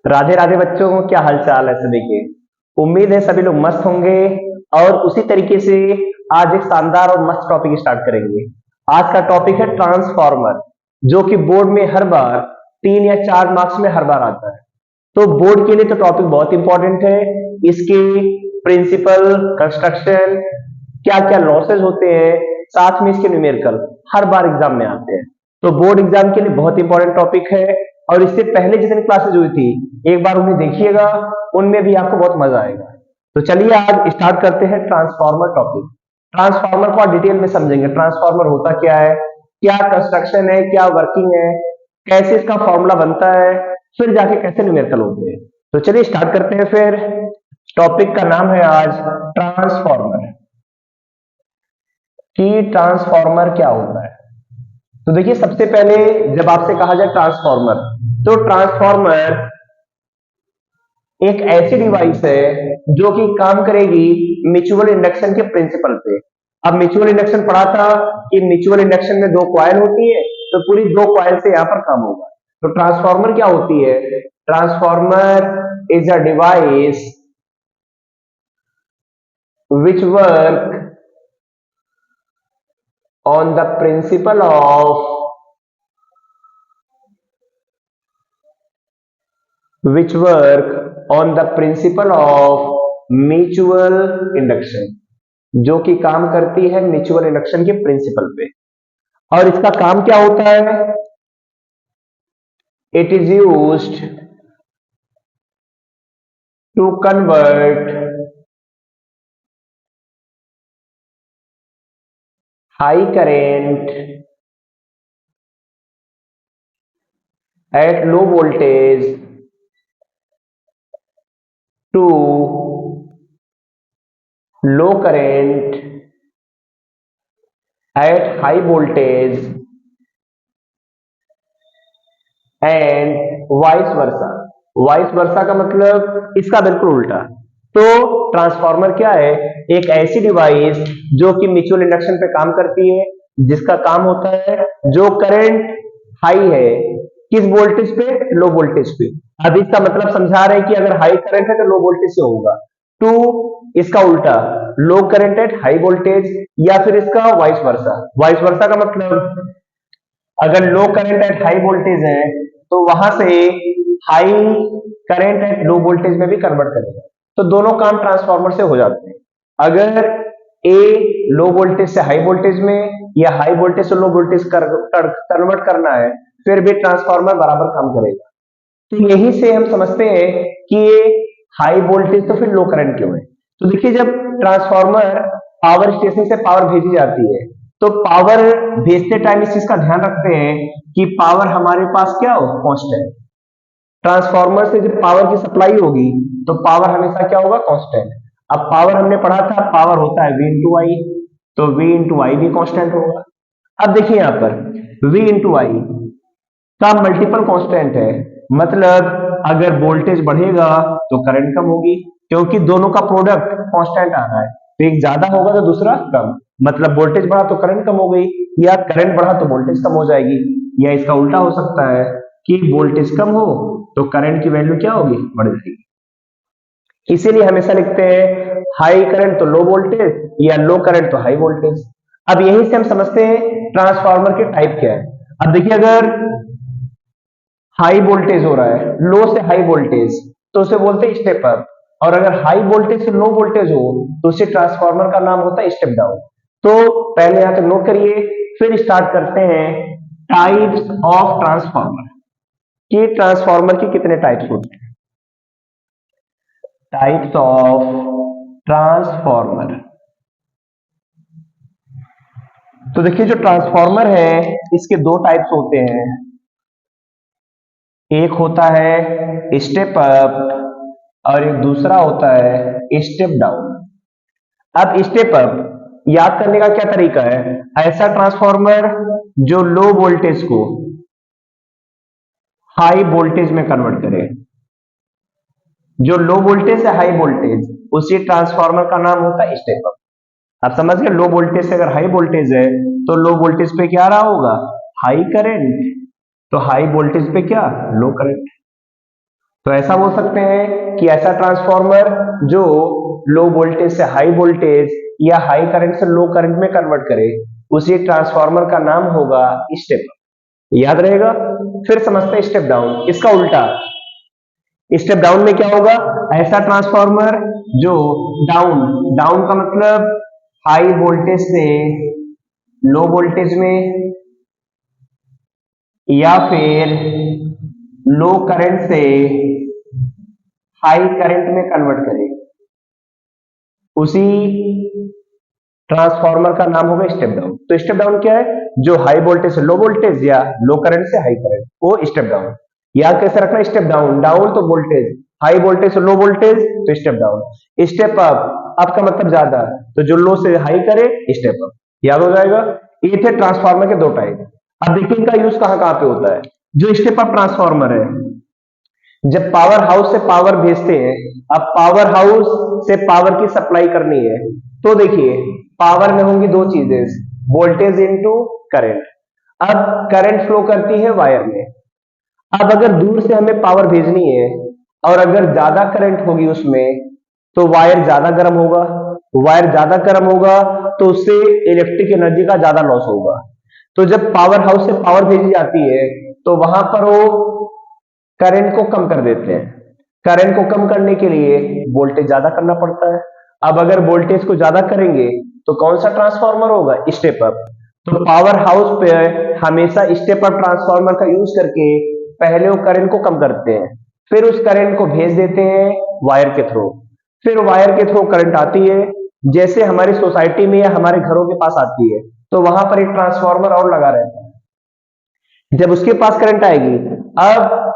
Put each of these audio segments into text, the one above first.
राधे राधे बच्चों, क्या हाल चाल है सभी के। उम्मीद है सभी लोग मस्त होंगे। और उसी तरीके से आज एक शानदार और मस्त टॉपिक स्टार्ट करेंगे। आज का टॉपिक है ट्रांसफॉर्मर, जो कि बोर्ड में हर बार 3 या 4 मार्क्स में हर बार आता है। तो बोर्ड के लिए तो टॉपिक बहुत इंपॉर्टेंट है। इसके प्रिंसिपल, कंस्ट्रक्शन, क्या क्या लॉसेज होते हैं, साथ में इसके न्यूमेरिकल हर बार एग्जाम में आते हैं। तो बोर्ड एग्जाम के लिए बहुत इंपॉर्टेंट टॉपिक है। और इससे पहले जितनी क्लासेज हुई थी, एक बार उन्हें देखिएगा, उनमें भी आपको बहुत मजा आएगा। तो चलिए आज स्टार्ट करते हैं ट्रांसफार्मर टॉपिक। ट्रांसफार्मर को आप डिटेल में समझेंगे। ट्रांसफार्मर होता क्या है, क्या कंस्ट्रक्शन है, क्या वर्किंग है, कैसे इसका फॉर्मूला बनता है, फिर जाके कैसे न्यूमेरिकल होते हैं। तो चलिए स्टार्ट करते हैं फिर। टॉपिक का नाम है आज ट्रांसफार्मर, कि ट्रांसफार्मर क्या होता है। तो देखिए, सबसे पहले जब आपसे कहा जाए ट्रांसफार्मर, तो ट्रांसफार्मर एक ऐसी डिवाइस है जो कि काम करेगी म्यूचुअल इंडक्शन के प्रिंसिपल पे। अब म्यूचुअल इंडक्शन पढ़ा था कि म्यूचुअल इंडक्शन में दो कॉइल होती है, तो पूरी दो कॉइल से यहां पर काम होगा। तो ट्रांसफार्मर क्या होती है? Transformer is a device which work on the principle of which work on the principle of mutual induction, जो कि काम करती है म्यूचुअल इंडक्शन के प्रिंसिपल पे। और इसका काम क्या होता है? It is used to convert high current at low voltage to low current at high voltage and vice versa. Vice versa का मतलब इसका बिल्कुल उल्टा। तो ट्रांसफार्मर क्या है? एक ऐसी डिवाइस जो कि म्यूचुअल इंडक्शन पे काम करती है, जिसका काम होता है जो करंट हाई है किस वोल्टेज पे? लो वोल्टेज पे। अब इसका मतलब समझा रहे हैं कि अगर हाई करंट है तो लो वोल्टेज से होगा। टू इसका उल्टा, लो करंट एट हाई वोल्टेज, या फिर इसका वाइस वर्सा। वाइस वर्सा का मतलब अगर लो करंट एट हाई वोल्टेज है तो वहां से high current at low voltage में भी कन्वर्ट करेगा। तो दोनों काम ट्रांसफार्मर से हो जाते हैं। अगर ए लो वोल्टेज से हाई वोल्टेज में या हाई वोल्टेज से लो वोल्टेज कन्वर्ट करना है, फिर भी ट्रांसफार्मर बराबर काम करेगा। तो यही से हम समझते हैं कि ये हाई वोल्टेज तो फिर लो करंट क्यों है। तो देखिए, जब ट्रांसफार्मर पावर स्टेशन से पावर भेजी जाती है, तो पावर भेजते टाइम इस चीज का ध्यान रखते हैं कि पावर हमारे पास क्या हो? कांस्टेंट। ट्रांसफार्मर से जब पावर की सप्लाई होगी तो पावर हमेशा क्या होगा? कांस्टेंट। अब पावर हमने पढ़ा था, पावर होता है V इंटू आई, तो V इंटू आई भी कांस्टेंट होगा। अब देखिए यहां पर V इंटू आई का मल्टीपल कांस्टेंट है, मतलब अगर वोल्टेज बढ़ेगा तो करंट कम होगी, क्योंकि दोनों का प्रोडक्ट कांस्टेंट आ रहा है। तो एक ज्यादा होगा तो दूसरा कम, मतलब वोल्टेज बढ़ा तो करंट कम हो गई, या करंट बढ़ा तो वोल्टेज कम हो जाएगी। या इसका उल्टा हो सकता है कि वोल्टेज कम हो तो करंट की वैल्यू क्या होगी? बढ़ जाएगी। इसीलिए हमेशा लिखते हैं हाई करंट तो लो वोल्टेज, या लो करंट तो हाई वोल्टेज। अब यही से हम समझते हैं ट्रांसफार्मर के टाइप क्या है। अब देखिए, अगर हाई वोल्टेज हो रहा है, लो से हाई वोल्टेज, तो उसे बोलते हैं स्टेप अप। और अगर हाई वोल्टेज से लो वोल्टेज हो तो उसे ट्रांसफार्मर का नाम होता है स्टेप डाउन। तो पहले यहां तक नोट करिए, फिर स्टार्ट करते हैं टाइप्स ऑफ ट्रांसफार्मर, कि ट्रांसफार्मर के कितने टाइप्स होते हैं। Types of transformer. तो देखिए, जो ट्रांसफार्मर है इसके दो टाइप्स होते हैं। एक होता है स्टेप अप और एक दूसरा होता है स्टेप डाउन। अब स्टेप अप याद करने का क्या तरीका है? ऐसा ट्रांसफार्मर जो लो वोल्टेज को हाई वोल्टेज में कन्वर्ट करे। जो लो वोल्टेज से हाई वोल्टेज, उसी ट्रांसफार्मर का नाम होता है स्टेप अप। आप समझ गए, लो वोल्टेज से अगर हाई वोल्टेज है तो लो वोल्टेज पे क्या रहा होगा? High current. तो हाई वोल्टेज पे क्या? लो करंट। तो ऐसा बोल सकते हैं कि ऐसा ट्रांसफॉर्मर जो लो वोल्टेज से हाई वोल्टेज या हाई करंट से लो करंट में कन्वर्ट करे, उसी ट्रांसफॉर्मर का नाम होगा स्टेप अप। याद रहेगा। फिर समझते हैं स्टेप डाउन, इसका उल्टा। स्टेप डाउन में क्या होगा? ऐसा ट्रांसफॉर्मर जो डाउन, डाउन का मतलब हाई वोल्टेज से लो वोल्टेज में या फिर लो करंट से हाई करंट में कन्वर्ट करे, उसी ट्रांसफार्मर का नाम होगा स्टेप डाउन। तो स्टेप डाउन क्या है? जो हाई वोल्टेज से लो वोल्टेज या लो करंट से हाई करंट, वो स्टेप डाउन। याद कैसे रखना? स्टेप डाउन, डाउन तो वोल्टेज, हाई वोल्टेज से लो वोल्टेज तो step down. Step up, up का मतलब ज्यादा, तो जो लो से हाई करे स्टेप अप। याद हो जाएगा। ये थे ट्रांसफार्मर के दो टाइप। अब देखिए इनका यूज कहां कहां पे होता है। जो स्टेप अप ट्रांसफार्मर है, जब पावर हाउस से पावर भेजते हैं, अब पावर हाउस से पावर की सप्लाई करनी है, तो देखिए पावर में होंगी दो चीजें, वोल्टेज इनटू करंट। अब करंट फ्लो करती है वायर में। अब अगर दूर से हमें पावर भेजनी है और अगर ज्यादा करंट होगी उसमें, तो वायर ज्यादा गर्म होगा। वायर ज्यादा गर्म होगा तो उससे इलेक्ट्रिक एनर्जी का ज्यादा लॉस होगा। तो जब पावर हाउस से पावर भेजी जाती है, तो वहां पर वो करंट को कम कर देते हैं। करंट को कम करने के लिए वोल्टेज ज्यादा करना पड़ता है। अब अगर वोल्टेज को ज्यादा करेंगे तो कौन सा ट्रांसफार्मर होगा? Step up. तो पावर हाउस पे हमेशा स्टेप अप ट्रांसफार्मर का यूज करके पहले वो करंट को कम करते हैं, फिर उस करंट को भेज देते हैं वायर के थ्रू। फिर वायर के थ्रू करंट आती है, जैसे हमारी सोसाइटी में या हमारे घरों के पास आती है, तो वहां पर एक ट्रांसफार्मर और लगा रहता है। जब उसके पास करंट आएगी, अब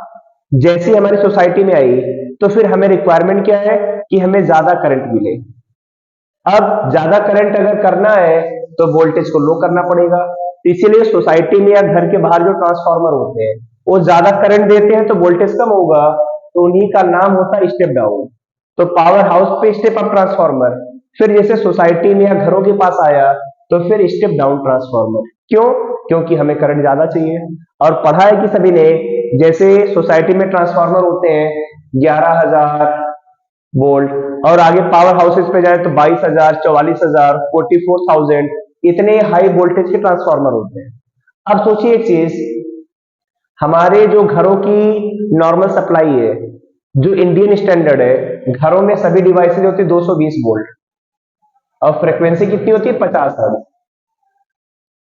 जैसी हमारी सोसाइटी में आई, तो फिर हमें रिक्वायरमेंट क्या है कि हमें ज्यादा करंट मिले। अब ज्यादा करंट अगर करना है तो वोल्टेज को लो करना पड़ेगा। तो इसीलिए सोसाइटी में या घर के बाहर जो ट्रांसफार्मर होते हैं, वो ज्यादा करंट देते हैं तो वोल्टेज कम होगा, तो उन्हीं का नाम होता है स्टेप डाउन। तो पावर हाउस पे स्टेप अप ट्रांसफार्मर, फिर जैसे सोसाइटी में या घरों के पास आया तो फिर स्टेप डाउन ट्रांसफार्मर। क्यों? क्योंकि हमें करंट ज्यादा चाहिए। और पढ़ा है कि सभी ने, जैसे सोसाइटी में ट्रांसफार्मर होते हैं 11,000 वोल्ट, और आगे पावर हाउसेस पे जाए तो 22,000, 44,000, 44,000, इतने हाई वोल्टेज के ट्रांसफार्मर होते हैं। अब सोचिए एक चीज, हमारे जो घरों की नॉर्मल सप्लाई है, जो इंडियन स्टैंडर्ड है, घरों में सभी डिवाइसेज होती है 220 वोल्ट, और फ्रीक्वेंसी कितनी होती है? 50 हर्ट्ज।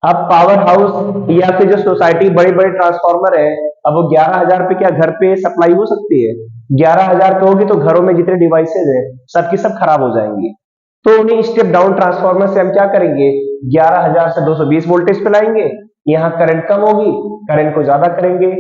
अब पावर हाउस या फिर जो सोसाइटी बड़े बड़े ट्रांसफार्मर है, अब वो 11,000 पे क्या घर पे सप्लाई हो सकती है? 11,000 पे होगी तो घरों में जितने डिवाइसेज है सबकी सब खराब हो जाएंगी। तो उन्हें स्टेप डाउन ट्रांसफार्मर से हम क्या करेंगे? 11,000 से 220 वोल्टेज पे लाएंगे। यहाँ करंट कम होगी, करंट को ज्यादा करेंगे।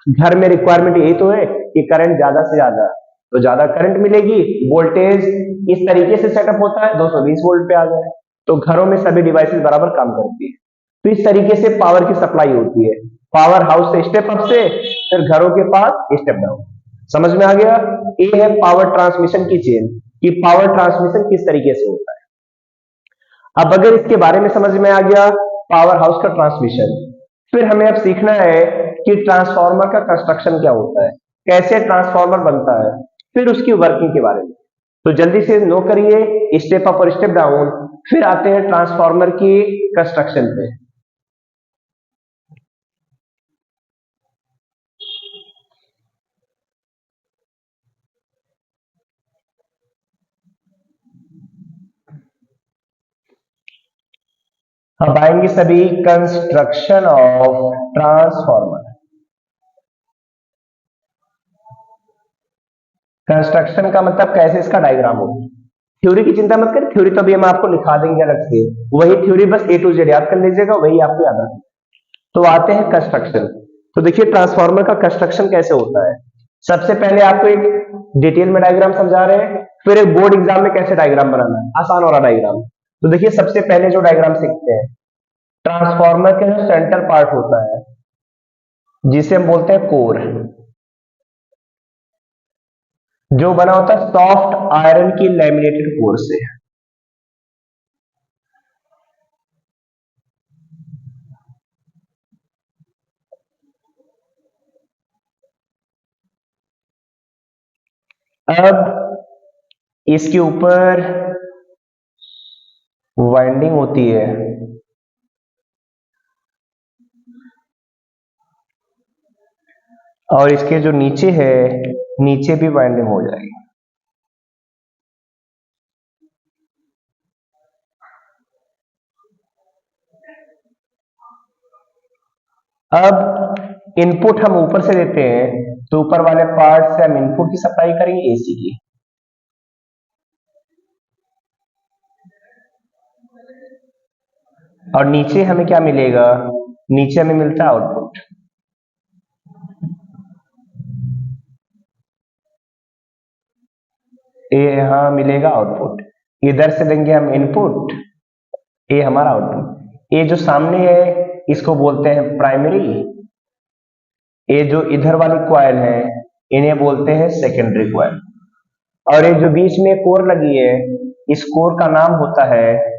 घर में रिक्वायरमेंट यही तो है कि करंट ज्यादा से ज्यादा, तो ज्यादा करंट मिलेगी, वोल्टेज इस तरीके से सेटअप होता है 220 वोल्ट पे आ जाए, तो घरों में सभी डिवाइसेस बराबर काम करती है। तो इस तरीके से पावर की सप्लाई होती है, पावर हाउस से स्टेप अप से, फिर घरों के पास स्टेप डाउन। समझ में आ गया? ये है पावर ट्रांसमिशन की चेन, कि पावर ट्रांसमिशन किस तरीके से होता है। अब अगर इसके बारे में समझ में आ गया पावर हाउस का ट्रांसमिशन, फिर हमें अब सीखना है कि ट्रांसफार्मर का कंस्ट्रक्शन क्या होता है, कैसे ट्रांसफार्मर बनता है, फिर उसकी वर्किंग के बारे में। तो जल्दी से नो करिए स्टेप अप और स्टेप डाउन, फिर आते हैं ट्रांसफार्मर की कंस्ट्रक्शन पे। अब आएंगे सभी कंस्ट्रक्शन ऑफ ट्रांसफार्मर। कंस्ट्रक्शन का मतलब कैसे इसका डायग्राम हो। थ्योरी की चिंता मत कर, थ्योरी तो अभी हम आपको लिखा देंगे अलग से, वही थ्योरी बस ए टू जेड याद कर लीजिएगा, वही आपको याद रखना। तो आते हैं कंस्ट्रक्शन। तो देखिए ट्रांसफार्मर का कंस्ट्रक्शन कैसे होता है। सबसे पहले आपको एक डिटेल में डायग्राम समझा रहे हैं, फिर एक बोर्ड एग्जाम में कैसे डायग्राम बनाना है, आसान वाला डायग्राम। तो देखिए सबसे पहले जो डायग्राम सीखते हैं, ट्रांसफार्मर का जो सेंटर पार्ट होता है, जिसे हम बोलते हैं कोर, जो बना होता है सॉफ्ट आयरन की लैमिनेटेड कोर से। अब इसके ऊपर वाइंडिंग होती है और इसके जो नीचे है, नीचे भी वाइंडिंग हो जाएगी। अब इनपुट हम ऊपर से देते हैं, तो ऊपर वाले पार्ट से हम इनपुट की सप्लाई करेंगे एसी की, और नीचे हमें क्या मिलेगा, नीचे हमें मिलता है आउटपुट। ये यहां मिलेगा आउटपुट, इधर से देंगे हम इनपुट, ये हमारा आउटपुट। ये जो सामने है इसको बोलते हैं प्राइमरी, ये जो इधर वाली कॉइल है इन्हें बोलते हैं सेकेंडरी कॉइल, और ये जो बीच में कोर लगी है इस कोर का नाम होता है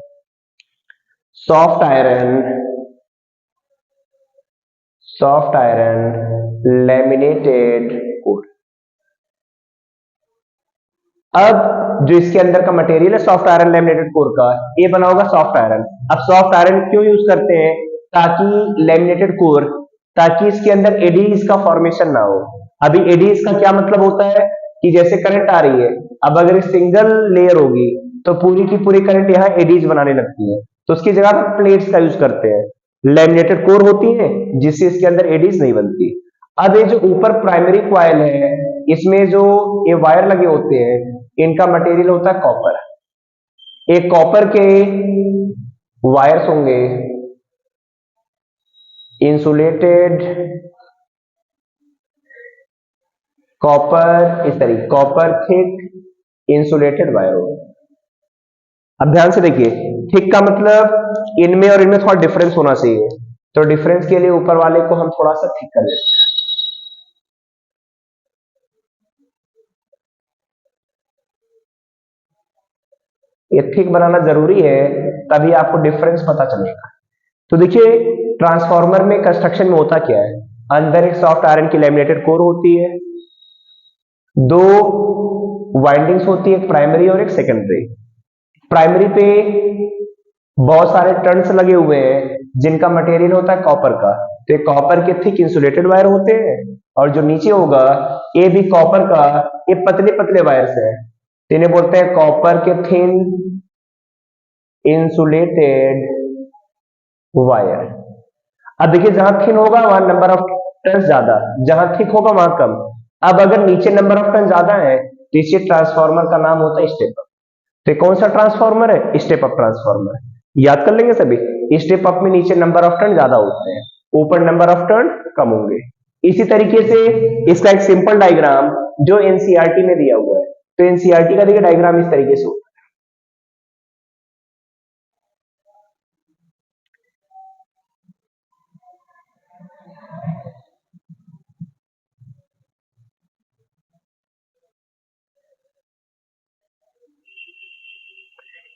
सॉफ्ट आयरन लैमिनेटेड कोर। अब जो इसके अंदर का मटेरियल है सॉफ्ट आयरन लैमिनेटेड कोर का, ये बना होगा सॉफ्ट आयरन। अब सॉफ्ट आयरन क्यों यूज करते हैं, ताकि लैमिनेटेड कोर, ताकि इसके अंदर एडीज का फॉर्मेशन ना हो। अभी एडीज का क्या मतलब होता है कि जैसे करंट आ रही है, अब अगर सिंगल लेयर होगी तो पूरी की पूरी करंट यहाँ एडीज बनाने लगती है, तो उसकी जगह पर प्लेट्स का यूज करते हैं। लैमिनेटेड कोर होती है जिससे इसके अंदर एडीज नहीं बनती। अब ये जो ऊपर प्राइमरी कॉइल है इसमें जो ये वायर लगे होते हैं इनका मटेरियल होता है कॉपर। एक कॉपर के वायर्स होंगे इंसुलेटेड कॉपर, इस तरीके कॉपर थिक इंसुलेटेड वायर होगा। अब ध्यान से देखिए, थिक का मतलब इनमें और इनमें थोड़ा डिफरेंस होना चाहिए, तो डिफरेंस के लिए ऊपर वाले को हम थोड़ा सा थिक कर लेते हैं। ये थिक बनाना जरूरी है, तभी आपको डिफरेंस पता चलेगा। तो देखिए ट्रांसफार्मर में कंस्ट्रक्शन में होता क्या है, अंदर एक सॉफ्ट आयरन की लैमिनेटेड कोर होती है, दो वाइंडिंग्स होती है, एक प्राइमरी और एक सेकेंडरी। प्राइमरी पे बहुत सारे टर्न्स लगे हुए हैं जिनका मटेरियल होता है कॉपर का, तो ये कॉपर के थिक इंसुलेटेड वायर होते हैं, और जो नीचे होगा ये भी कॉपर का, ये पतले पतले वायर्स है, तो इन्हें बोलते हैं कॉपर के थिन इंसुलेटेड वायर। अब देखिए जहां थिन होगा वहां नंबर ऑफ टर्न्स ज्यादा, जहां थिक होगा वहां कम। अब अगर नीचे नंबर ऑफ टर्न ज्यादा है तो इसी ट्रांसफार्मर का नाम होता है स्टेप अप। तो कौन सा ट्रांसफार्मर है, स्टेप अप ट्रांसफार्मर। याद कर लेंगे सभी, स्टेप अप में नीचे नंबर ऑफ टर्न ज्यादा होते हैं, ऊपर नंबर ऑफ टर्न कम होंगे। इसी तरीके से इसका एक सिंपल डायग्राम जो एनसीईआरटी में दिया हुआ है, तो एनसीईआरटी का देखिए डायग्राम इस तरीके से होता है।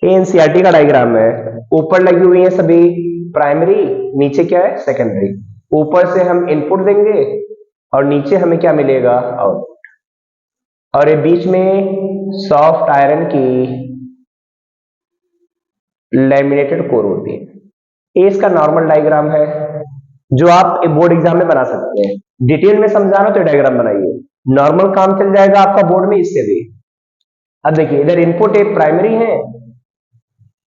एनसीईआरटी का डायग्राम है, ऊपर लगी हुई है सभी प्राइमरी, नीचे क्या है सेकेंडरी। ऊपर से हम इनपुट देंगे और नीचे हमें क्या मिलेगा आउटपुट, और ये बीच में सॉफ्ट आयरन की लैमिनेटेड कोर होती है। ये इसका नॉर्मल डायग्राम है जो आप बोर्ड एग्जाम में बना सकते हैं। डिटेल में समझाना तो डायग्राम बनाइए, नॉर्मल काम चल जाएगा आपका बोर्ड में इससे भी। अब देखिए इधर इनपुट एक प्राइमरी है,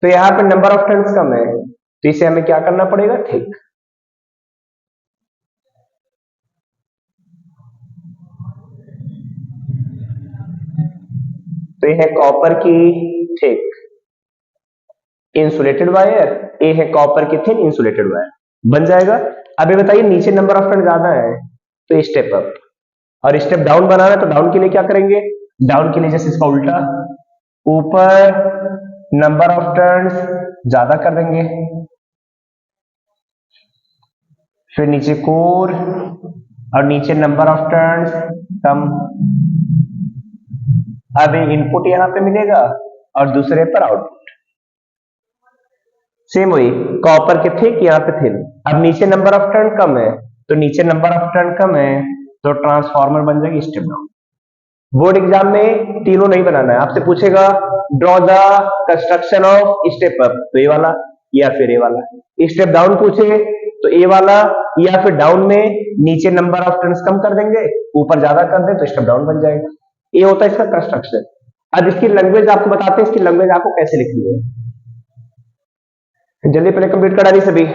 तो यहां पे नंबर ऑफ टर्न्स कम है, तो इसे हमें क्या करना पड़ेगा थिक। तो यह है कॉपर की थिक इंसुलेटेड वायर, ये है कॉपर की थिन इंसुलेटेड वायर, बन जाएगा। अब ये बताइए नीचे नंबर ऑफ टर्न ज्यादा है तो स्टेप अप, और स्टेप डाउन बनाना है तो डाउन के लिए क्या करेंगे, डाउन के लिए जैसे इसका उल्टा, ऊपर नंबर ऑफ टर्न्स ज्यादा कर देंगे, फिर नीचे कोर, और नीचे नंबर ऑफ टर्न्स कम। अब इनपुट यहां पे मिलेगा और दूसरे पर आउटपुट, सेम वही कॉपर के थिक यहाँ पे थिन। अब नीचे नंबर ऑफ टर्न कम है, तो नीचे नंबर ऑफ टर्न कम है तो ट्रांसफार्मर बन जाएगी स्टेप डाउन। बोर्ड एग्जाम में तीनों नहीं बनाना है, आपसे पूछेगा draw the construction of step up, तो ये वाला या फिर ये वाला। स्टेप डाउन पूछे तो ए वाला, या फिर डाउन में नीचे नंबर ऑफ टर्न्स कम कर देंगे, ऊपर ज्यादा कर दें तो स्टेप डाउन बन जाएगा। ये होता है इसका कंस्ट्रक्शन। अब इसकी लैंग्वेज आपको बताते हैं, इसकी लैंग्वेज आपको कैसे लिखनी है। जल्दी पहले कंप्लीट करा दी सभी।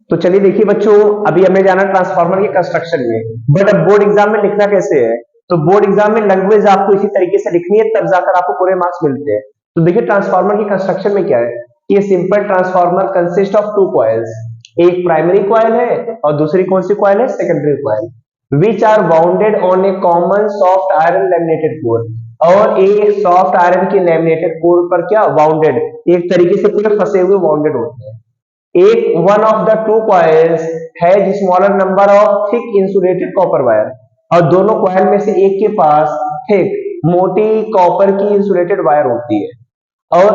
तो चलिए देखिए बच्चों, अभी हमें जाना ट्रांसफार्मर के कंस्ट्रक्शन में, बट अब बोर्ड एग्जाम में लिखना कैसे है। तो बोर्ड एग्जाम में लैंग्वेज आपको इसी तरीके से लिखनी है, तब जाकर आपको पूरे मार्क्स मिलते हैं। तो देखिए ट्रांसफार्मर की कंस्ट्रक्शन में क्या है, ये simple transformer consist of two coils, एक प्राइमरी कॉइल है और दूसरी कौन सी कॉइल है, secondary coil, which are bounded on a common soft iron laminated core. और एक सॉफ्ट आयरन की लैमिनेटेड कोर पर क्या बाउंडेड, एक तरीके से पूरे फंसे हुए बाउंडेड होते हैं। एक one of the two coils has smaller number of thick insulated copper wire, और दोनों कॉइल में से एक के पास थिक मोटी कॉपर की इंसुलेटेड वायर होती है, और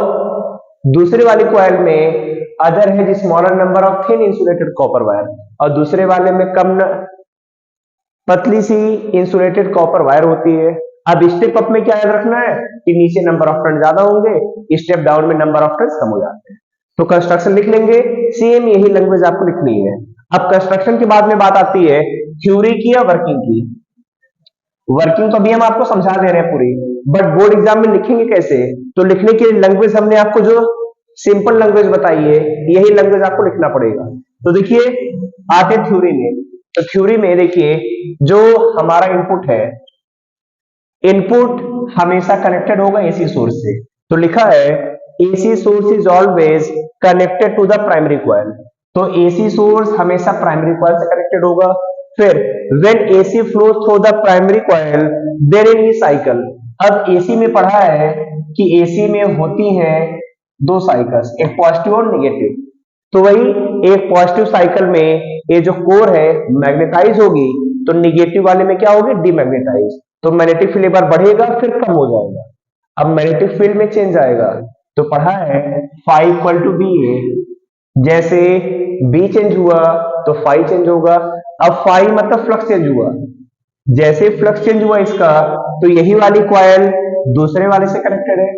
दूसरे वाली कॉइल में अदर है smaller number of thin insulated copper wire, और दूसरे वाले में पतली सी इंसुलेटेड कॉपर वायर होती है। अब स्टेप अप में क्या याद रखना है कि नीचे नंबर ऑफ टर्न ज्यादा होंगे, स्टेप डाउन में नंबर ऑफ टर्न कम हो जाते हैं। तो कंस्ट्रक्शन लिख लेंगे, सेम यही लैंग्वेज आपको लिखनी है। अब कंस्ट्रक्शन के बाद में बात आती है थ्योरी की या वर्किंग की। वर्किंग तो अभी हम आपको समझा दे रहे हैं पूरी, बट बोर्ड एग्जाम में लिखेंगे कैसे। तो लिखने की लैंग्वेज हमने आपको जो सिंपल लैंग्वेज बताई है, यही लैंग्वेज आपको लिखना पड़ेगा। तो देखिए आते थ्योरी में, तो थ्योरी में देखिए जो हमारा इनपुट है, इनपुट हमेशा कनेक्टेड होगा एसी सोर्स से। तो लिखा है AC source is always connected to the primary coil, तो एसी सोर्स हमेशा प्राइमरी कॉइल से कनेक्टेड होगा। फिर when AC flow through the primary coil there in E cycle, अब एसी में पढ़ा है कि एसी में होती हैं दो साइकिल्स, एक पॉजिटिव और नेगेटिव। तो वही एक पॉजिटिव साइकिल में ये जो कोर है मैग्नेटाइज होगी, तो निगेटिव वाले में क्या होगी, डीमैग्नेटाइज। तो मैग्नेटिक फील्ड एक बार बढ़ेगा फिर कम हो जाएगा। अब मैग्नेटिक फील्ड में चेंज आएगा, तो पढ़ा है फाई इक्वल टू बी ए, जैसे बी चेंज हुआ तो फाई चेंज होगा। अब फाई मतलब फ्लक्स चेंज हुआ, जैसे फ्लक्स चेंज हुआ इसका, तो यही वाली कॉइल दूसरे वाले से कनेक्टेड है।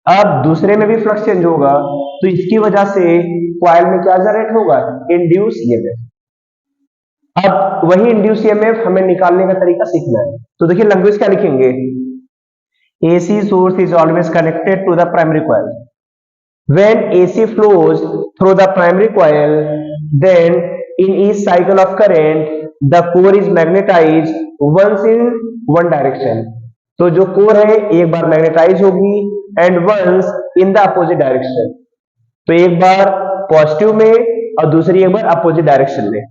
अब दूसरे में भी फ्लक्स चेंज होगा, तो इसकी वजह से कॉइल में क्या जनरेट होगा, इंड्यूस ईएमएफ। अब वही इंड्यूस ईएमएफ हमें निकालने का तरीका सीखना है। तो देखिए लैंग्वेज क्या लिखेंगे, AC source is always connected to the primary coil, when AC flows through the primary coil, then in each cycle of current the core is magnetized once in one direction, तो जो core है एक बार magnetize होगी and once in the opposite direction, तो एक बार positive में और दूसरी एक बार अपोजिट डायरेक्शन में।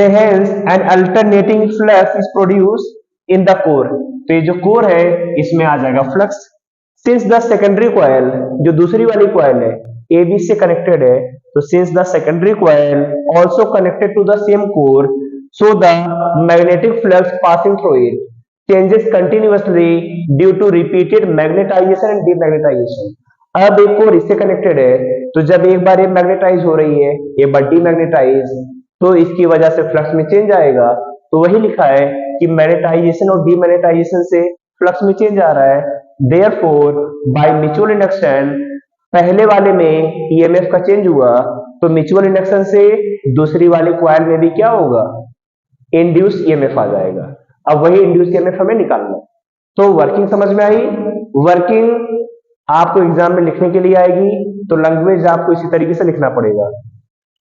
Hence an alternating flux is produced in the core, तो ये जो कोर है इसमें आ जाएगा flux. Since the secondary coil, जो दूसरी वाली कॉइल है ए बी से कनेक्टेड है, तो since the secondary coil also connected to the same core, so the magnetic flux passing through it changes continuously due to repeated magnetization and demagnetization. अब एक core इससे कनेक्टेड है, तो जब एक बार ये मैग्नेटाइज हो रही है एक बार डीमैग्नेटाइज, तो इसकी वजह से फ्लक्स में चेंज आएगा। तो वही लिखा है कि मैग्नेटाइजेशन और डीमैग्नेटाइजेशन से फ्लक्स में चेंज आ रहा है। देयरफॉर बाय म्यूचुअल इंडक्शन, पहले वाले में ईएमएफ का चेंज हुआ, तो म्यूचुअल इंडक्शन से दूसरी वाली कॉइल में भी क्या होगा, इंड्यूस ईएमएफ आ जाएगा। अब वही इंड्यूस ईएमएफ हमें निकालना। तो वर्किंग समझ में आई। वर्किंग आपको एग्जाम में लिखने के लिए आएगी, तो लैंग्वेज आपको इसी तरीके से लिखना पड़ेगा,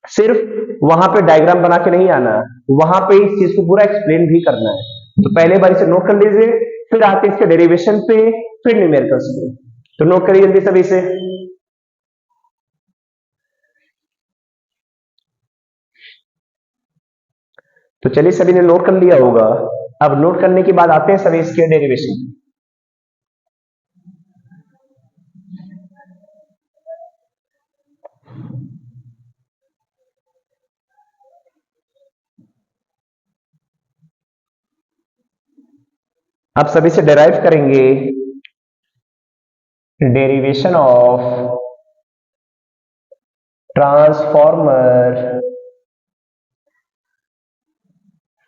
सिर्फ वहां पे डायग्राम बना के नहीं आना, वहां पे इस चीज को पूरा एक्सप्लेन भी करना है। तो पहले बार इसे नोट कर लीजिए, फिर आते इसके डेरिवेशन पे, फिर न्यूमेरिकल्स पे। तो नोट करिए जल्दी सभी से। तो चलिए सभी ने नोट कर लिया होगा। अब नोट करने के बाद आते हैं सभी इसके डेरिवेशन। आप सभी से डेराइव करेंगे derivation of transformer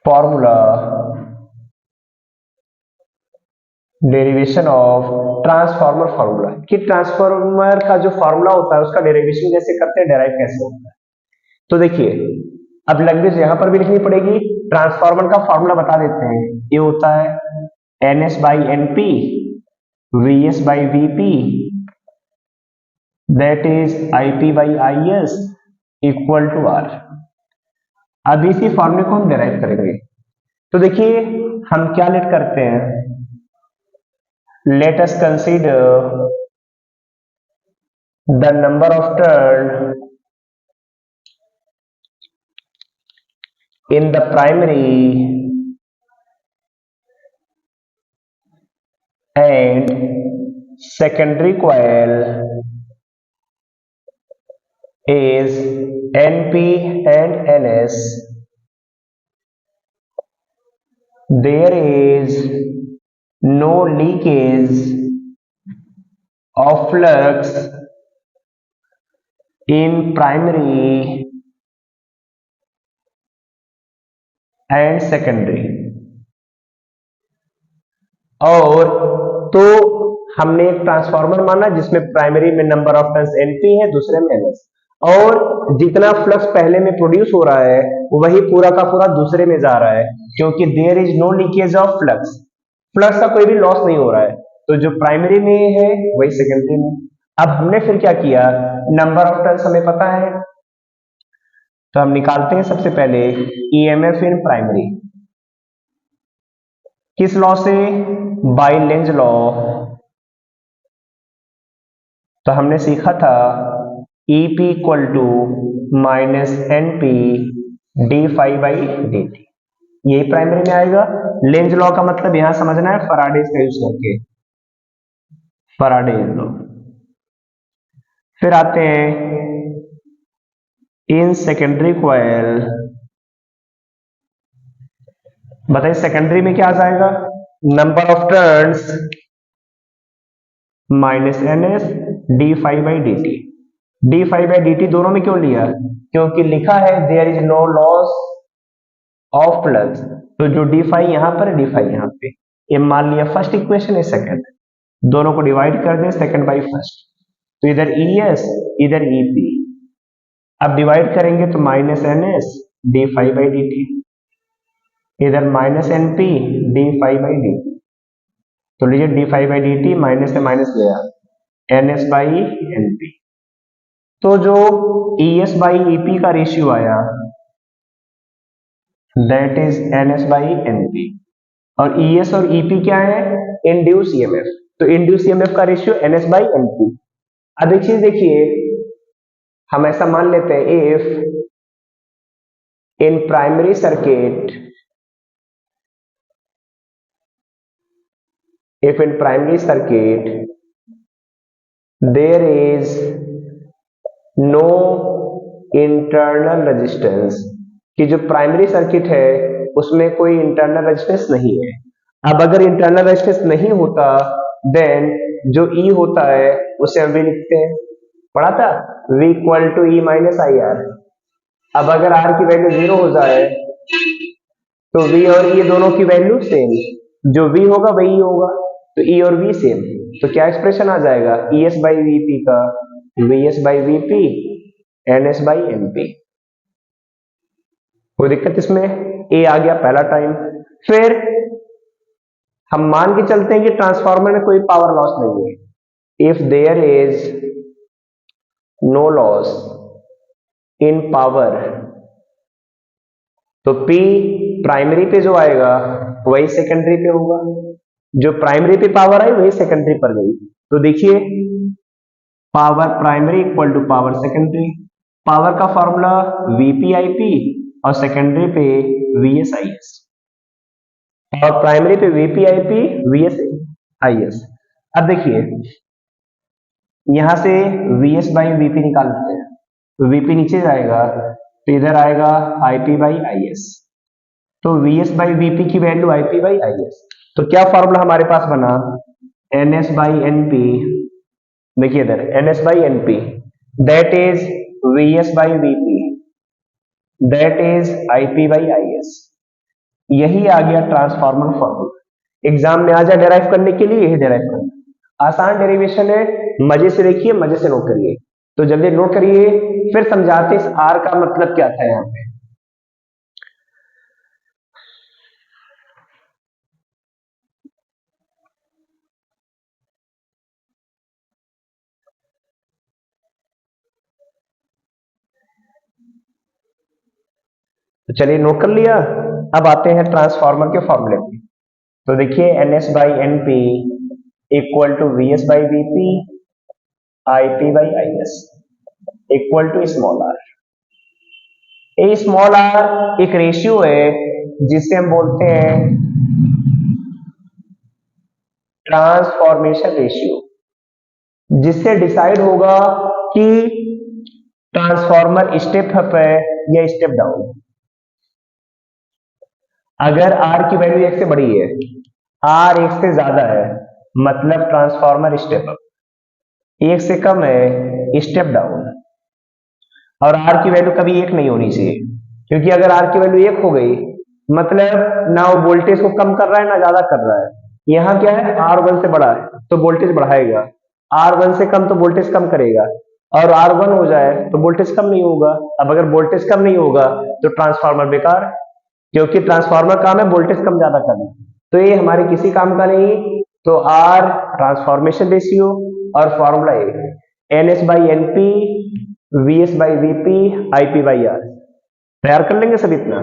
formula, derivation of transformer formula, कि ट्रांसफॉर्मर का जो फॉर्मूला होता है उसका डेरिवेशन कैसे करते हैं, डेराइव कैसे होता है। तो देखिए अब लैंग्वेज यहां पर भी लिखनी पड़ेगी। ट्रांसफॉर्मर का फॉर्मूला बता देते हैं, ये होता है NS by NP VS by VP that is IP by IS equal to R। अब इसी फॉर्मूले को हम डेराइव करेंगे। तो देखिए हम क्या लेट करते हैं, let us consider the number of turn in the primary and secondary coil is NP and NS. There is no leakage of flux in primary and secondary। और तो हमने एक ट्रांसफार्मर माना जिसमें प्राइमरी में नंबर ऑफ टर्न्स NP है, दूसरे में NS, और जितना फ्लक्स पहले में प्रोड्यूस हो रहा है वही पूरा का पूरा दूसरे में जा रहा है, क्योंकि there is no leakage of flux, flux का कोई भी लॉस नहीं हो रहा है। तो जो प्राइमरी में है वही सेकेंडरी में। अब हमने फिर क्या किया, नंबर ऑफ टर्न्स हमें पता है तो हम निकालते हैं सबसे पहले EMF इन प्राइमरी, किस लॉ से, बाय लेंज लॉ। तो हमने सीखा था EP equal to minus NP d∅dt, यही प्राइमरी में आएगा। लेंज लॉ का मतलब यहां समझना है फैराडेज का यूज करके, फैराडेज लॉ। फिर आते हैं इन सेकेंडरी कॉइल, बताइए सेकेंडरी में क्या आ जाएगा, number of turns minus NS d∅dt। d∅dt दोनों में क्यों लिया, क्योंकि लिखा है there is no loss of flux, तो जो d∅ यहां पर है d∅ यहां पे, ये मान लिया फर्स्ट इक्वेशन है सेकंड, दोनों को डिवाइड कर दें सेकंड बाई फर्स्ट, तो इधर ES इधर EP। अब डिवाइड करेंगे तो माइनस NS d∅dt, इधर माइनस NP d∅dt। तो लीजिए d∅dt माइनस से माइनस गया, NS बाई NP। तो जो ES बाई EP का रेशियो आया that is NS by NP, और ES और EP क्या है, इंड्यूस EMF, तो इंड्यूस EMF का रेशियो NS बाई NP। अब एक चीज देखिए, हम ऐसा मान लेते हैं if in primary circuit, if in primary circuit there is no internal resistance, कि जो प्राइमरी सर्किट है उसमें कोई इंटरनल रेजिस्टेंस नहीं है। अब अगर इंटरनल रेजिस्टेंस नहीं होता देन जो E होता है उसे हम भी लिखते हैं, पढ़ा था V equal to E minus IR। अब अगर R की वैल्यू 0 हो जाए तो V और E दोनों की वैल्यू सेम, जो V होगा वही होगा, तो E और V सेम, तो क्या एक्सप्रेशन आ जाएगा, ES बाई VP का VS by VP NS by NP। कोई दिक्कत इसमें, A आ गया पहला टाइम। फिर हम मान के चलते हैं कि ट्रांसफार्मर में कोई पावर लॉस नहीं है, if there is no loss in power, तो P प्राइमरी पे जो आएगा वही सेकेंडरी पे होगा, जो प्राइमरी पे पावर आई वही सेकेंडरी पर गई। तो देखिए power primary equal to power secondary, power का फॉर्मूला VP/IP और सेकेंडरी पे VS/IS, और प्राइमरी पे VP/IP VS/IS। अब देखिए यहां से VS बाई VP निकाल लेते हैं, तो VP नीचे जाएगा तो इधर आएगा IP/IS, तो VS बाई VP की वैल्यू IP/IS। तो क्या फॉर्मूला हमारे पास बना, NS बाई NP देखिए इधर NS by NP, that is VS by VP, that is IP by IS। यही आ गया ट्रांसफार्मर फॉर्मूला। एग्जाम में आ जाए डेराइव करने के लिए, यही डेराइव करना। आसान डेरिवेशन है, मजे से देखिए, मजे से नोट करिए। तो जल्दी नोट करिए, फिर समझाते इस आर का मतलब क्या था यहाँ पे। तो चलिए नोट कर लिया। अब आते हैं ट्रांसफार्मर के फॉर्मूले पे। तो देखिए NS by NP equal to VS by VP, IP by IS equal to small R. A small R एक रेशियो है जिसे हम बोलते हैं ट्रांसफॉर्मेशन रेशियो, जिससे डिसाइड होगा कि ट्रांसफॉर्मर स्टेप अप है या स्टेप डाउन। अगर आर की वैल्यू एक से बड़ी है, आर एक से ज्यादा है, मतलब ट्रांसफॉर्मर स्टेप अप, एक से कम है स्टेप डाउन। और आर की वैल्यू कभी एक नहीं होनी चाहिए, क्योंकि अगर आर की वैल्यू एक हो गई मतलब ना वो वोल्टेज को कम कर रहा है ना ज्यादा कर रहा है। यहाँ क्या है, R1 से बड़ा है तो वोल्टेज बढ़ाएगा, R1 से कम तो वोल्टेज कम करेगा, और R1 हो जाए तो वोल्टेज कम नहीं होगा। अब अगर वोल्टेज कम नहीं होगा तो ट्रांसफार्मर बेकार, क्योंकि ट्रांसफार्मर काम है वोल्टेज कम ज्यादा करना। तो ये हमारे किसी काम का नहीं। तो आर ट्रांसफॉर्मेशन रेशियो, और formula NS by NP, VS by VP, IP by R। तैयार कर लेंगे सब इतना।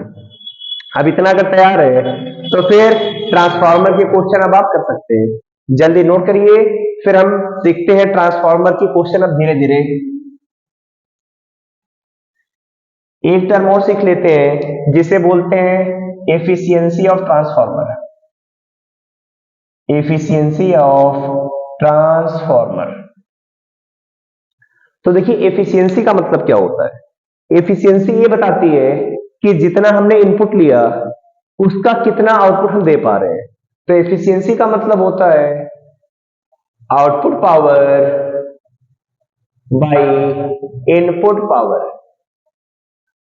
अब इतना अगर तैयार है तो फिर ट्रांसफार्मर के क्वेश्चन अब आप कर सकते हैं। जल्दी नोट करिए, फिर हम सीखते हैं ट्रांसफार्मर के क्वेश्चन अब धीरे धीरे। एक टर्म और सीख लेते हैं जिसे बोलते हैं efficiency of transformer. Efficiency of transformer. तो देखिए एफिशिएंसी का मतलब क्या होता है। एफिशिएंसी ये बताती है कि जितना हमने इनपुट लिया उसका कितना आउटपुट हम दे पा रहे हैं। तो एफिशिएंसी का मतलब होता है output power by input power.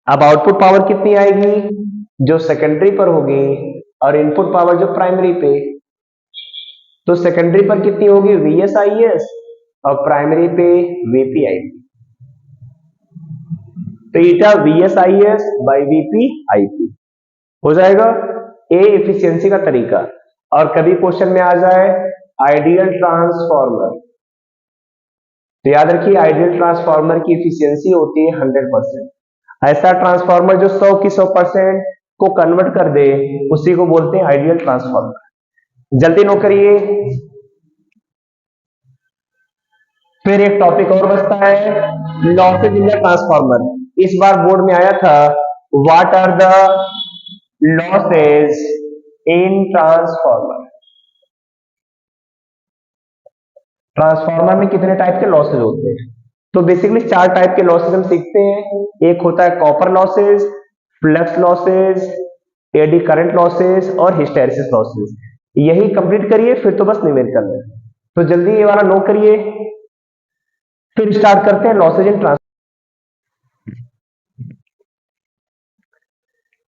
अब आउटपुट पावर कितनी आएगी, जो सेकेंडरी पर होगी, और इनपुट पावर जो प्राइमरी पे। तो सेकेंडरी पर कितनी होगी, VSIS, और प्राइमरी पे VPIP। तो ईटा VSIS बाई VPIP हो जाएगा। ए एफिशिएंसी का तरीका। और कभी क्वेश्चन में आ जाए आइडियल ट्रांसफार्मर, तो याद रखिए आइडियल ट्रांसफार्मर की एफिशिएंसी होती है 100%। ऐसा ट्रांसफार्मर जो 100 की 100% को कन्वर्ट कर दे उसी को बोलते हैं आइडियल ट्रांसफार्मर। जल्दी नोट करिए। फिर एक टॉपिक और बचता है लॉसेज इन द ट्रांसफार्मर। इस बार बोर्ड में आया था what are the losses in transformer. Transformer में कितने टाइप के लॉसेज होते हैं। तो बेसिकली 4 टाइप के लॉसेज हम सीखते हैं। एक होता है copper losses, flux losses, eddy current losses, और हिस्टैरिसीस लॉसेज। यही कंप्लीट करिए फिर तो बस न्यूमेरिकल है। तो जल्दी ये वाला नोट करिए, फिर स्टार्ट करते हैं लॉसेज इन ट्रांसफार्मर।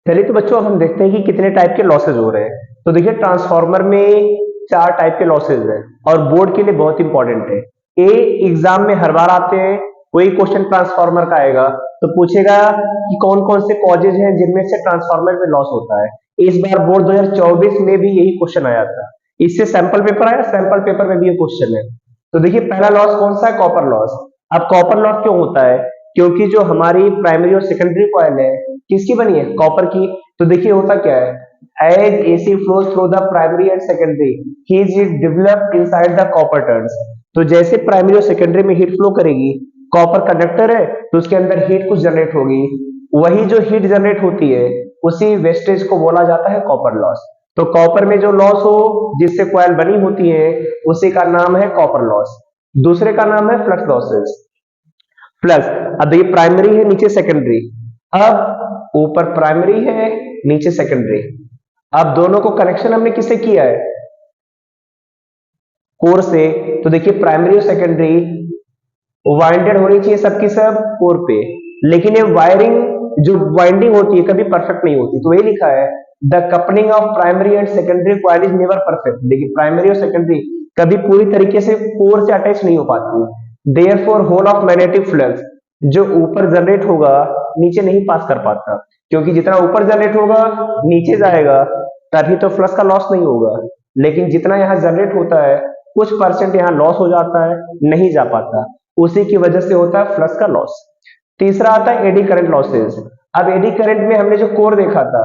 चलिए तो बच्चों अब हम देखते हैं कि कितने टाइप के लॉसेज हो रहे हैं। तो देखिए ट्रांसफार्मर में 4 टाइप के लॉसेज हैं और बोर्ड के लिए बहुत इंपॉर्टेंट है। एग्जाम में हर बार आते हैं, कोई क्वेश्चन ट्रांसफार्मर का आएगा तो पूछेगा कि कौन कौन से कॉजेज हैं जिनमें से ट्रांसफार्मर में लॉस होता है। इस बार बोर्ड 2024 में भी यही क्वेश्चन आया था, इससे सैंपल पेपर आया, सैंपल पेपर में भी ये क्वेश्चन है। तो देखिए पहला लॉस कौन सा है, कॉपर लॉस। अब कॉपर लॉस क्यों होता है, क्योंकि जो हमारी प्राइमरी और सेकेंडरी कॉइल है किसकी बनी है, कॉपर की। तो देखिए होता क्या है, as AC flows through the primary and secondary, heat is developed inside the copper turns। तो जैसे प्राइमरी और सेकेंडरी में हीट फ्लो करेगी, कॉपर कंडक्टर है तो उसके अंदर हीट कुछ जनरेट होगी, वही जो हीट जनरेट होती है उसी वेस्टेज को बोला जाता है कॉपर लॉस। तो कॉपर में जो लॉस हो जिससे कॉइल बनी होती है उसी का नाम है कॉपर लॉस। दूसरे का नाम है फ्लक्स लॉसेस। फ्लक्स, अब ये प्राइमरी है नीचे सेकेंडरी, अब ऊपर प्राइमरी है नीचे सेकेंडरी, अब दोनों को कनेक्शन हमने किससे किया है, कोर से। तो देखिए प्राइमरी और सेकेंडरी वाइंडेड होनी चाहिए सबकी सब कोर पे, लेकिन ये वायरिंग जो वाइंडिंग होती है कभी परफेक्ट नहीं होती। तो वही लिखा है the coupling of primary and secondary coil is never perfect. देखिए प्राइमरी और सेकेंडरी कभी पूरी तरीके से कोर से अटैच नहीं हो पाती। Therefore whole of magnetic flux जो ऊपर जनरेट होगा नीचे नहीं पास कर पाता, क्योंकि जितना ऊपर जनरेट होगा नीचे जाएगा तभी तो फ्लक्स का लॉस नहीं होगा, लेकिन जितना यहाँ जनरेट होता है कुछ परसेंट यहाँ लॉस हो जाता है, नहीं जा पाता, उसी की वजह से होता है फ्लक्स का लॉस। तीसरा आता है एडी करंट लॉसेस। अब एडी करंट में हमने जो कोर देखा था,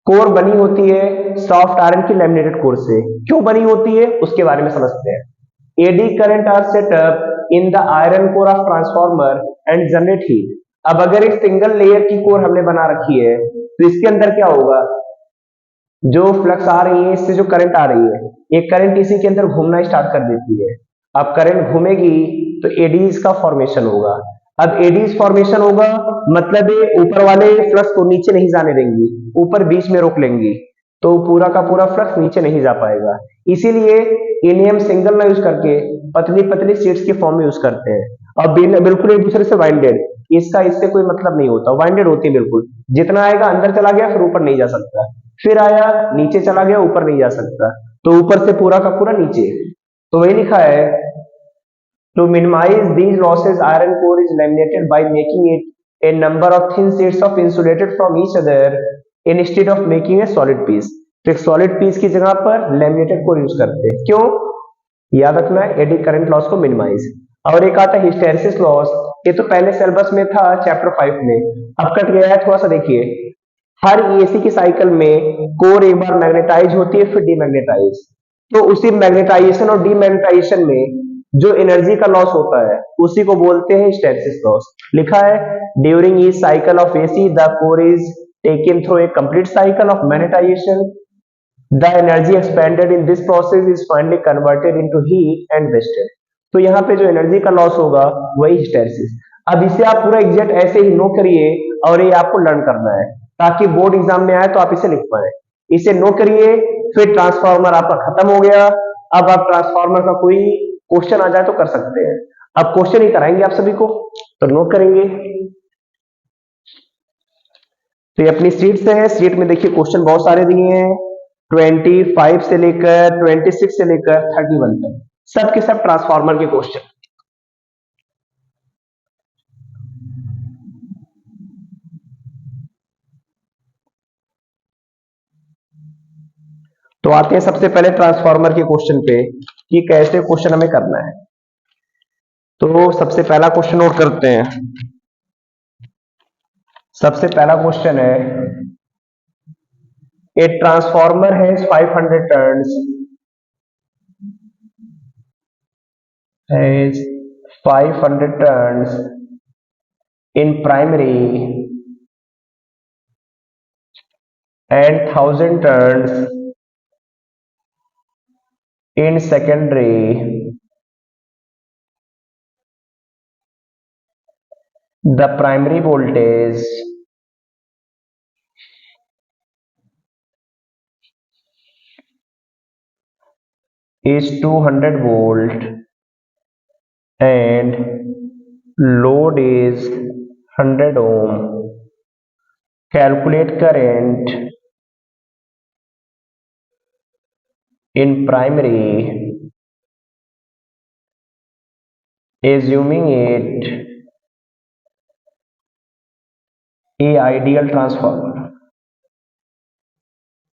कोर बनी होती है सॉफ्ट आयरन की लैमिनेटेड कोर से। क्यों बनी होती है उसके बारे में समझते हैं। Eddy current are set up in the iron core of transformer and generate heat. अब अगर एक सिंगल लेयर की कोर हमने बना रखी है तो इसके अंदर क्या होगा, जो फ्लक्स आ रही है इससे जो करंट आ रही है, ये करंट इसी के अंदर घूमना स्टार्ट कर देती है। अब करंट घूमेगी तो एडीज का फॉर्मेशन होगा। अब एडीज फॉर्मेशन होगा मतलब ये ऊपर वाले फ्लक्स को नीचे नहीं जाने देंगी, ऊपर बीच में रोक लेंगी, तो पूरा का पूरा फ्लक्स नीचे नहीं जा पाएगा। इसीलिए इन्हें हम सिंगल ना यूज करके पतली पतली शीट्स के फॉर्म में यूज करते हैं, और बिल्कुल एक दूसरे से वाइंडेड। इसका इससे कोई मतलब नहीं होता, वाइंडेड होती है बिल्कुल, जितना आएगा अंदर चला गया फिर ऊपर नहीं जा सकता, फिर आया नीचे चला गया ऊपर नहीं जा सकता, तो ऊपर से पूरा का पूरा नीचे। तो वही लिखा है to minimize these losses iron core is laminated by making it a number of thin sheets of insulated from each other instead of making a solid piece। तो एक सॉलिड पीस की जगह पर लैमिनेटेड कोर यूज करते हैं। क्यों, याद रखना है एडी करंट लॉस को मिनिमाइज। और एक आता है हिस्टैरिसीस लॉस, ये तो पहले सिलेबस में था चैप्टर 5 में, अब कट गया है थोड़ा सा। देखिए हर एसी की साइकिल में कोर एक बार मैग्नेटाइज होती है फिर डीमैग्नेटाइज, तो उसी मैग्नेटाइजेशन और डीमैग्नेटाइजेशन में जो एनर्जी का लॉस होता है उसी को बोलते हैं हिस्टैरिसीस लॉस। लिखा है during each cycle of AC the core is taken through a complete cycle of magnetisation, the energy expended in this process is finally converted into heat and wasted. तो यहाँ पे जो एनर्जी का loss होगा वही hysteresis. अब इसे आप पूरा एग्जैक्ट ऐसे ही नो करिए और ये आपको लर्न करना है ताकि बोर्ड एग्जाम में आए तो आप इसे लिख पाए। इसे नो करिए, फिर ट्रांसफार्मर आपका खत्म हो गया। अब आप ट्रांसफार्मर का कोई क्वेश्चन आ जाए तो कर सकते हैं, अब क्वेश्चन ही कराएंगे आप सभी को, तो नोट करेंगे। तो ये अपनी सीट से है, सीट में देखिए क्वेश्चन बहुत सारे दिए हैं, 25 से लेकर 26 से लेकर 31 तक, सब के सब ट्रांसफार्मर के क्वेश्चन। तो आते हैं सबसे पहले ट्रांसफार्मर के क्वेश्चन पे कि कैसे क्वेश्चन हमें करना है। तो सबसे पहला क्वेश्चन नोट करते हैं। सबसे पहला क्वेश्चन है a transformer has 500 turns, has 500 turns in primary and 1000 turns in secondary. The primary voltage is 200 volt and load is 100 ohm. Calculate current in primary assuming it a ideal transformer।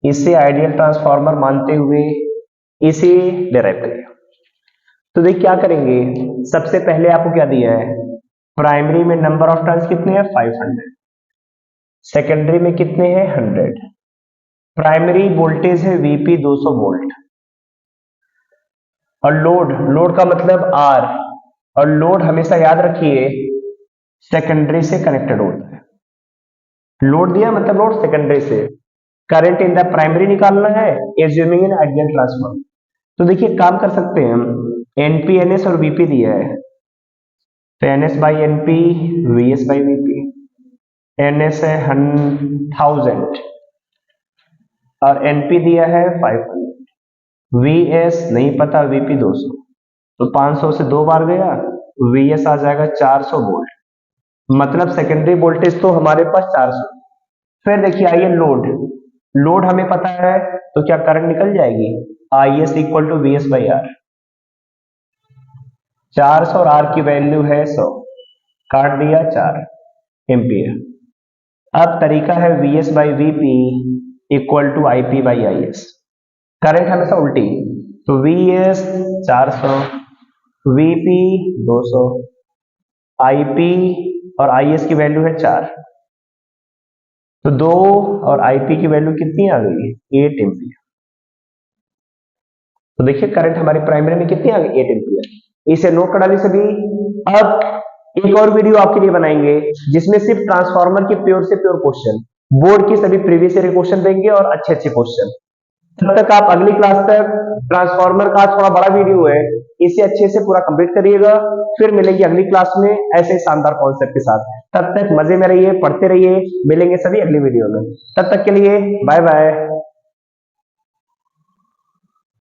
इसे ideal transformer मानते हुए इसे derive करें। तो देखिए क्या करेंगे, सबसे पहले आपको क्या दिया है, प्राइमरी में नंबर ऑफ टर्न्स कितने हैं 500, सेकेंडरी में कितने हैं 100, प्राइमरी वोल्टेज है वीपी 200 वोल्ट, और लोड का मतलब आर, और लोड हमेशा याद रखिए सेकेंडरी से कनेक्टेड होता है। लोड दिया मतलब लोड सेकेंडरी से, करंट इन द प्राइमरी निकालना है एज्यूमिंग इन आइडियल ट्रांसफार्मर। तो देखिए काम कर सकते हैं हम, एनपी एनएस और वीपी दिया है, तो NS by NP VS by VP. NS है 1000 और एनपी दिया है 500, वीएस नहीं पता वीपी 200, तो 500 से 2 बार गया Vs आ जाएगा 400 वोल्ट, मतलब सेकेंडरी वोल्टेज तो हमारे पास 400। फिर देखिए आइए लोड, लोड हमें पता है तो क्या करंट निकल जाएगी, Is equal to V S by R. 400 और आर की वैल्यू है 100, काट दिया 4 एम्पियर। अब तरीका है V S by V P equal to I P by I S. Current हमेशा उल्टी, तो V S 400, V P 200, I P और आई एस की वैल्यू है 4, तो 2 और आई पी की वैल्यू कितनी आ गई, 8 एम्पियर। तो देखिए करंट हमारी प्राइमरी में कितनी आ गई, 8 एम्पियर। इसे नोट करा ली सभी। अब एक और वीडियो आपके लिए बनाएंगे जिसमें सिर्फ ट्रांसफार्मर के प्योर से प्योर क्वेश्चन, बोर्ड की सभी प्रीवियस ईयर क्वेश्चन देंगे और अच्छे अच्छे क्वेश्चन। तब तक आप अगली क्लास तक ट्रांसफार्मर का थोड़ा बड़ा वीडियो है, इसे अच्छे से पूरा कंप्लीट करिएगा। फिर मिलेंगे अगली क्लास में ऐसे शानदार कॉन्सेप्ट के साथ। तब तक मजे में रहिए, पढ़ते रहिए, मिलेंगे सभी अगली वीडियो में। तब तक के लिए बाय बाय।